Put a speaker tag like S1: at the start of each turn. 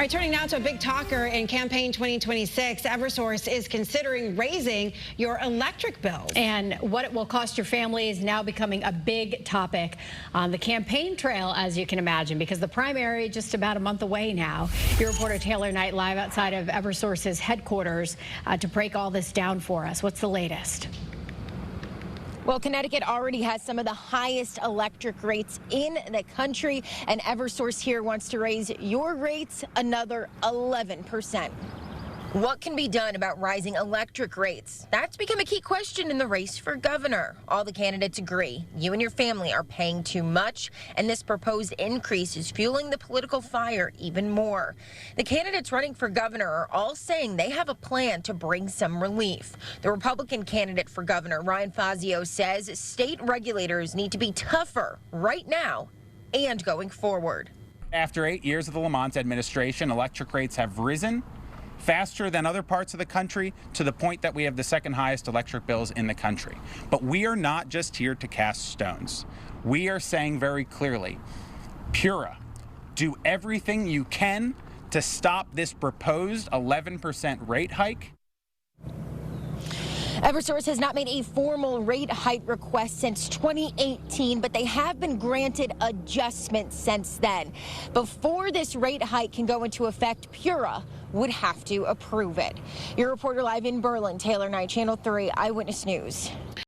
S1: All right, turning now to a big talker in campaign 2026. Eversource is considering raising your electric bills.
S2: And what it will cost your family is now becoming a big topic on the campaign trail, as you can imagine, because the primary just about a month away now. Your reporter Taylor Knight live outside of Eversource's headquarters to break all this down for us. What's the latest?
S3: Well, Connecticut already has some of the highest electric rates in the country, and Eversource here wants to raise your rates another 11%. What can be done about rising electric rates? That's become a key question in the race for governor. All the candidates agree. You and your family are paying too much, and this proposed increase is fueling the political fire even more. The candidates running for governor are all saying they have a plan to bring some relief. The Republican candidate for governor, Ryan Fazio, says state regulators need to be tougher right now and going forward.
S4: After 8 years of the Lamont administration, electric rates have risen faster than other parts of the country, to the point that we have the second highest electric bills in the country. But we are not just here to cast stones. We are saying very clearly, Pura, do everything you can to stop this proposed 11% rate hike.
S3: Eversource has not made a formal rate hike request since 2018, but they have been granted adjustments since then. Before this rate hike can go into effect, Pura would have to approve it. Your reporter live in Berlin, Taylor Knight, Channel 3 Eyewitness News.